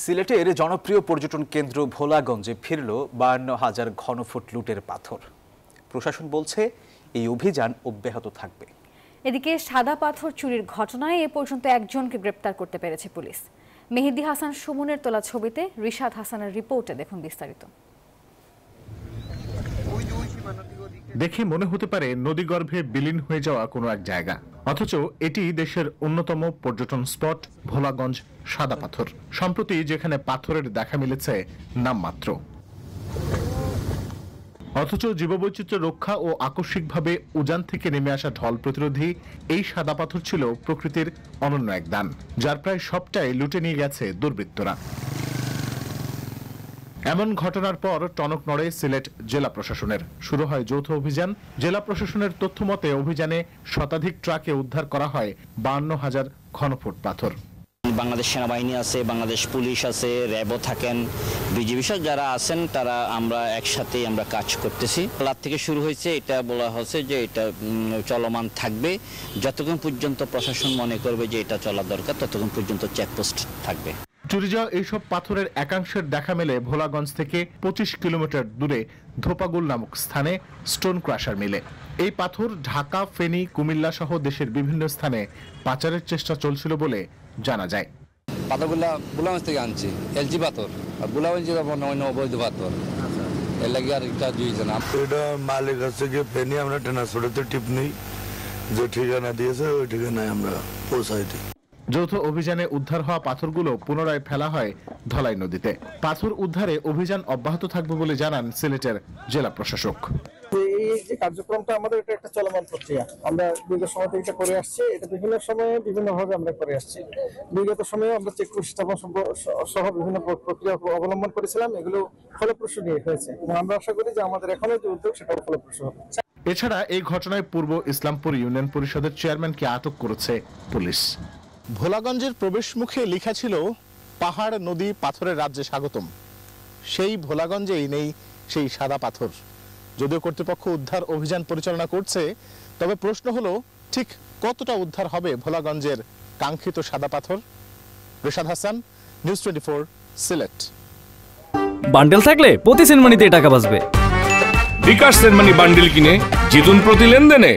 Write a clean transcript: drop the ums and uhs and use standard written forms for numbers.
সিলেটের জনপ্রিয় পর্যটন কেন্দ্র ভোলাগঞ্জে ফিরল 52,000 ঘনফুট লুটের পাথর। প্রশাসন বলছে এই অভিযান অব্যাহত থাকবে। এদিকে সাদা পাথর চুরির ঘটনায় এ পর্যন্ত একজনকে গ্রেপ্তার করতে পেরেছে পুলিশ। মেহেদী হাসান সুমনের তোলা ছবিতে রিশাদ হাসানের রিপোর্টে দেখুন বিস্তারিত। দেখে মনে হতে পারে নদীগর্ভে বিলীন হয়ে যাওয়া কোনো এক জায়গা, অথচ এটি দেশের অন্যতম পর্যটন স্পট ভোলাগঞ্জ সাদা পাথর। সম্প্রতি যেখানে পাথরের দেখা মিলেছে নামমাত্র, অথচ জীববৈচিত্র্য রক্ষা ও আকস্মিকভাবে উজান থেকে নেমে আসা ঢল প্রতিরোধী এই সাদা পাথর ছিল প্রকৃতির অনন্য এক দান, যার প্রায় সবটাই লুটে নিয়ে গেছে দুর্বৃত্তরা। এমন ঘটনার পর টনক নড়ে সিলেট জেলা প্রশাসনের। শুরু হয় যৌথ অভিযান। জেলা প্রশাসনের তথ্য মতে অভিযানে শতাধিক ট্রাকে উদ্ধার করা হয় 52,000 ঘনফুট পাথর। বাংলাদেশ সেনাবাহিনী আছে, বাংলাদেশ পুলিশ আছে, র্যাবও থাকেন, বিজিবি যারা আছেন তারা আমরা একসাথেই আমরা কাজ করতেছি। রাত থেকে শুরু হয়েছে, এটা বলা হচ্ছে যে এটা চলমান থাকবে যতক্ষণ পর্যন্ত প্রশাসন মনে করবে যে এটা চলা দরকার, ততক্ষণ পর্যন্ত চেকপোস্ট থাকবে। চুরি যাওয়া এইসব পাথরের একাংশের দেখা মেলে ভোলাগঞ্জ থেকে 25 কিলোমিটার দূরে ধোপাগুল নামক স্থানে স্টোন ক্রাশার মিলে। এই পাথর ঢাকা, ফেনী, কুমিল্লা সহ দেশের বিভিন্ন স্থানে পাচারের চেষ্টা চলছিল বলে জানা যায়। পাথরগুলা বুলাগঞ্জ থেকে আনছি, এলজি পাথর, আর বুলাগঞ্জ অবৈধ পাথর। এর লাগে আর এটা দুইজন এটা মালিক আছে গিয়ে ফেনী, আমরা ট্রান্সপোর্টে টিপ নেই, যে ঠিকানা দিয়েছে ওই ঠিকানায় আমরা পৌঁছাই দিই। যৌথ অভিযানে উদ্ধার হওয়া পাথরগুলো পুনরায় ফেলা হয় ধলাই নদীতে। পাথর উদ্ধারে অভিযান অব্যাহত থাকবে বলে জানান সিলেটের জেলা প্রশাসক। এই যে কার্যক্রমটা আমাদের এটা একটা চলমান প্রক্রিয়া, আমরা বিগত সময় থেকে এটা করে আসছি। এটা বিভিন্ন সময়ে বিভিন্নভাবে আমরা করে আসছি। বিগত সময়ে আমরা চেকপোস্ট স্থাপন সহ বিভিন্ন প্রক্রিয়া অবলম্বন করেছিলাম, এগুলো ফলপ্রসূ নিয়ে হয়েছে এবং আমরা আশা করি যে আমাদের এখনো যে উদ্যোগ সেটা ফলপ্রসূ হবে। এছাড়া এই ঘটনায় পূর্ব ইসলামপুর ইউনিয়ন পরিষদের চেয়ারম্যানকে আটক করেছে পুলিশ। ভোলাগঞ্জের প্রবেশ মুখে লেখা ছিল পাহাড়, নদী, পাথরের রাজ্যে স্বাগতম। সেই ভোলাগঞ্জেই নেই সেই সাদা পাথর। যদিও কর্তৃপক্ষ উদ্ধার অভিযান পরিচালনা করছে, তবে প্রশ্ন হলো ঠিক কতটা উদ্ধার হবে ভোলাগঞ্জের কাঙ্ক্ষিত সাদা পাথর। রিশাদ হাসান, নিউজ 24, সিলেট। বান্ডেল থাকলে প্রতি সেনমানিতে টাকা বাঁচবে। বিকাশ সেনমানি বান্ডেল কিনে জিতুন প্রতি লেনদেনে।